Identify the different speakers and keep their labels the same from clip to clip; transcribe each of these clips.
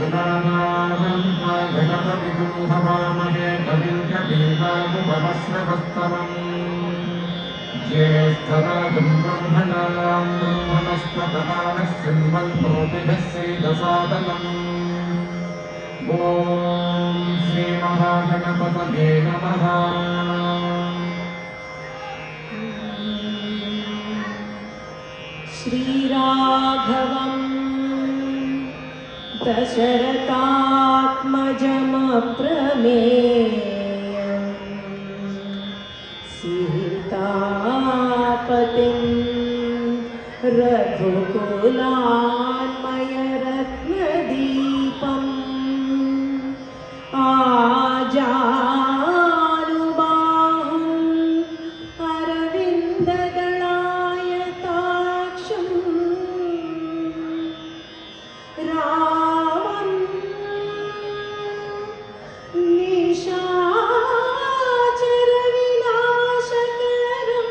Speaker 1: गणानां गणपतिं हवामहे कविं कवीनामुपमश्रवस्तमम् ज्येष्ठराजं ब्रह्मणस्पतः शृण्वन्नोतिभिः श्रीदसादनम् ॐ श्रीमहागणपतये नमः।
Speaker 2: श्रीराघवं दशरथात्मजमप्रमेयं सीतापतिं रघुकुलान्मयरत्नदीपम् आजानुबाहुं अरविन्ददलायताक्षं रामं निशाचरविनाशकरं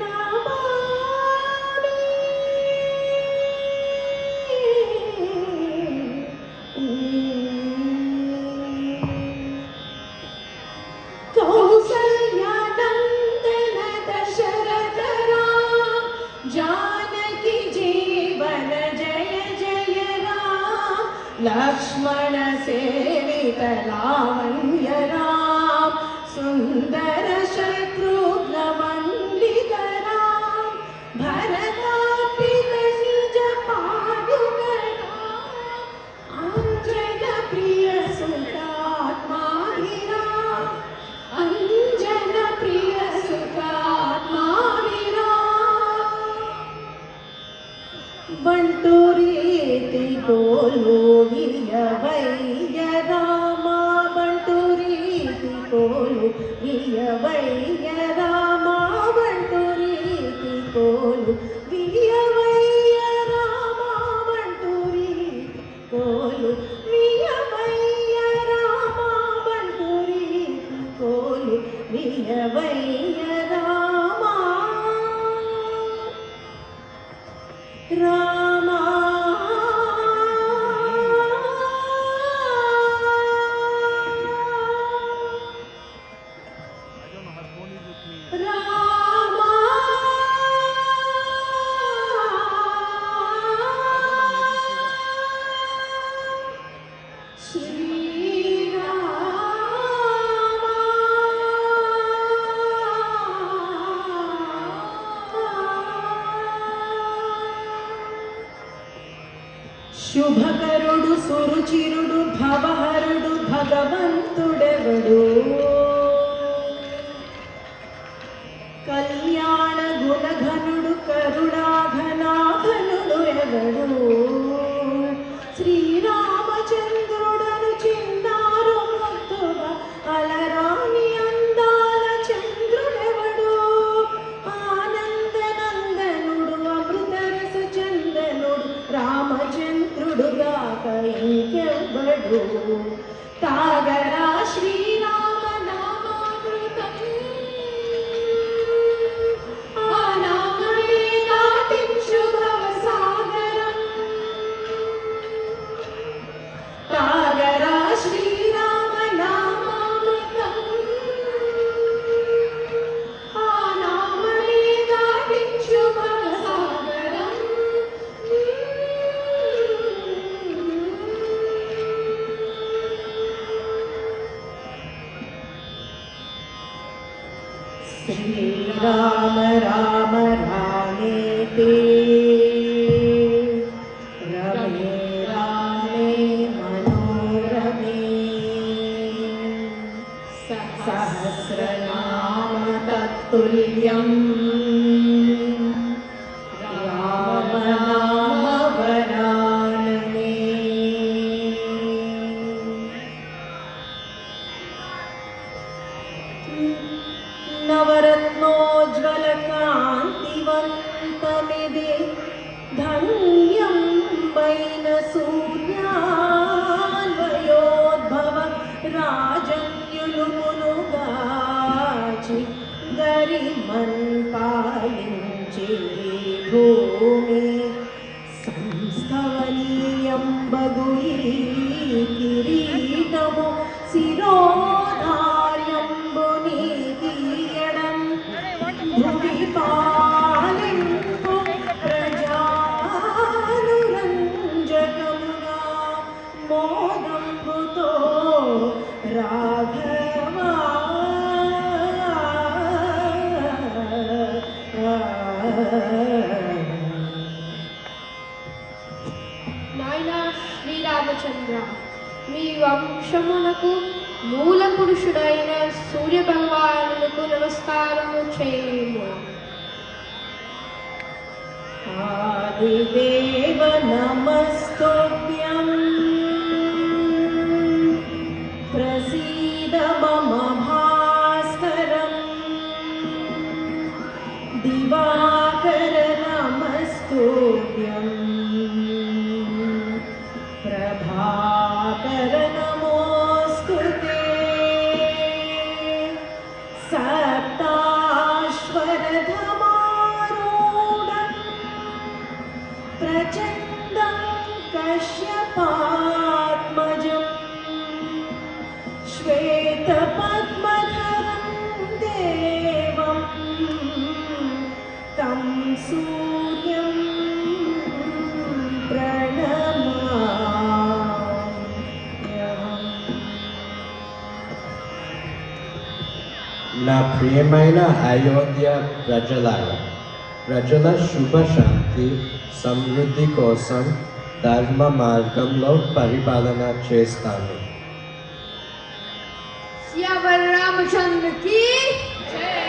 Speaker 2: नमामि। कौसल्यानन्दन दशरथ राम जानकी जीवन जय जय राम लक्ष्मण सेवित लावण्य राम सुन्दर शत्रुघ्न वन्दित राम भरतार्पित निज पादुक राम अंजन प्रिय सुतात्माभिराम अंजन प्रिय सुतात्माभिराम बंटूरीति कोलु वियवैय राम बंटूरीति कोलु वियवैय राम बंटूरीति कोलु वियवैय राम बंटूरीति कोलु वियवैय राम बंटूरीति कोलु वियवैय राम राम శుభకరుడు సురుచిరుడు భవహరుడు భగవంతుడెవడు కళ్యాణ గుణఘనుడు కరుణాఘనాఘనుడు ఎవడు శ్రీరామచంద్రుడను చిన్నారు ముద్దుగా అలరాని అందాల చంద్రుడెవడు ఆనందనందనుడు అమృతరస చందనుడు రామచంద్రుడుగాక ఇంకెవ్వడు తాగరా శ్రీరామ నామామృతం ఆ నామమే దాటించు భవసాగరం తాగరా శ్రీరామ నామామృతం ఆ నామమే దాటించు భవసాగరం श्रीराम राम रामेति रमे रामे मनोरमे सहस्रनाम तत्तुल्यं राम नाम वरानने नवरत्नोज्ज्वल कान्तिवन्तमिदे धन्यं वैन सूर्यान्वयोद्भव राजन्युलु मुनुगाचि गरिमन् पालिंचे भूमि संस्थवनीय ಎಂಬುದು ಈ ಕಿರೀಟವು ಶಿರೋಧಾರ್ಯಂಬು ನೀತಿಯಡಂ ಭುವಿ ಪಾಲೆಂಬು ಪ್ರಜಾನುರಂಜಕముగా మోదంబుతో రాఘవ
Speaker 3: నాయనా శ్రీరామచంద్ర, మీ వంశమునకు మూల పురుషుడైన సూర్య భగవానులకు నమస్కారము చేయము.
Speaker 2: ఆదిదేవ నమస్తుభ్యం ప్రసీద మమ భాస్కరం దివాకర నమస్తుభ్యం ప్రభాకర నమోస్తుతే సప్తాశ్వరధమారూఢం ప్రచండం కశ్యపాత్మజం శ్వేతపద్మధరం దేవం తం సూర్యం ప్రణమామ్యహం.
Speaker 4: నా ప్రియమైన అయోధ్య ప్రజల శుభ శాంతి సమృద్ధి కోసం ధర్మ మార్గంలో పరిపాలన చేస్తాను.
Speaker 3: सियावर रामचंद्र की जय,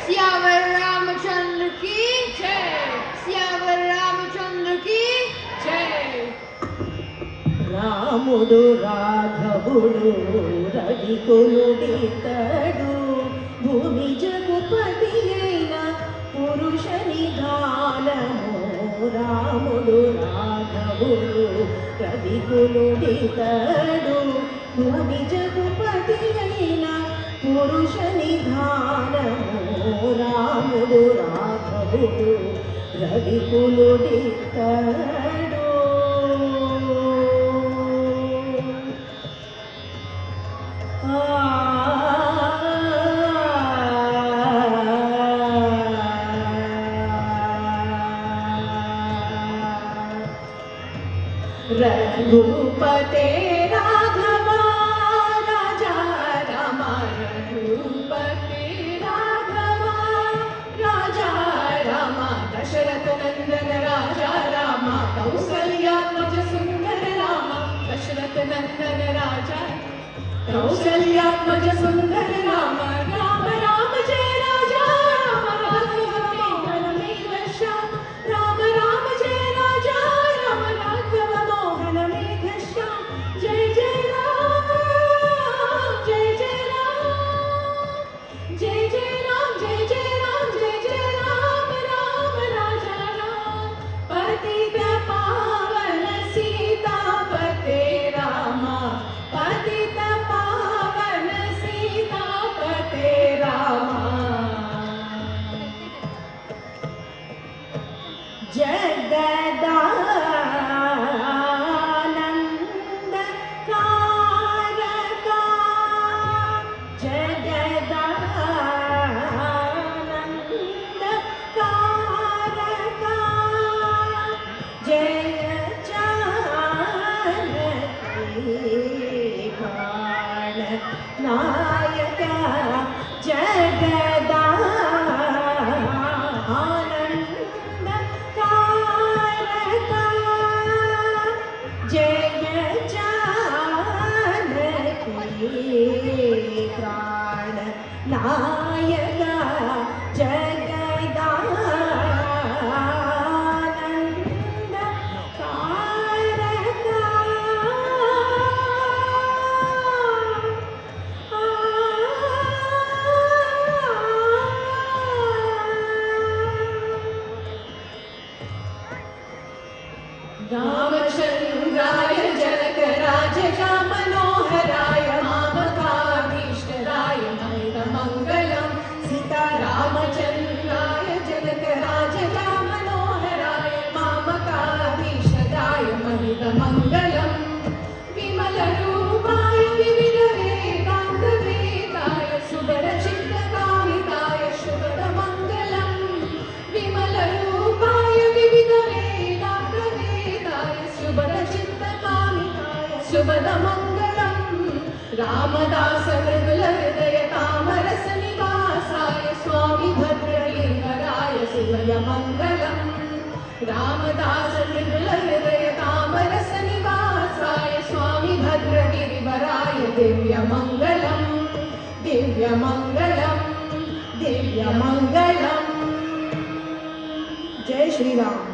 Speaker 3: सियावर रामचंद्र की जय, सियावर रामचंद्र की जय.
Speaker 2: రాముడు రాఘవుడు రవికులుడితడు భూమి జగుపతి అయిన పురుష నిధానము. రాముడు రాఘవుడు రవికులుడితడు భూమి జగుపతి అయిన పురుష నిధానము. రాముడు రాఘవుడు రవికులుడితడు. రఘుపతే రాఘవ రాజా రామ రఘుపతే రాఘవ రాజా రామ దశరథ నందన రాజా రామ కౌసల్యాత్మజ సుందర రామ దశరథ నందన రాజా కౌసల్యాత్మజ సుందర రామ రామ రామ జయ రాజా రామ రాఘవ మోహనమేవ శ్యామ రామ రామ జయ రాజా రామ రాఘవ మోహనమేఘ శ్యామ జయ జయ రామ జయ జయ రామ జయ జయ రామ జయ జయ రామ జయ జయ రామ రామ రాజా రామ పతిత పావన సీతాపతే రామ పతిత పావన సీతాపతే రామ జగదానంద కారక జగదానంద కారక జయ జానకి ప్రాణ నాయక జగదానంద కారక జయ జానకి ప్రాణ నాయక జగదానంద కారక రామచంద్రాయ జనకరాజ మనోహరాయ మామకాభీష్టరాయ మంగళం సీతారామచంద్రాయ జనకరాజ మనోహరాయ మామకాభీష్టరాయ మంగళం रामदास मृदुल हृदय तामरस निवासाय स्वामी भद्रगिरिवराय शिवय मङ्गलम् रामदास मृदुल हृदय तामरस निवासाय स्वामी भद्रगिरिवराय दिव्यमङ्गलम् दिव्यमङ्गलम् दिव्यमङ्गलम्। जय श्री राम।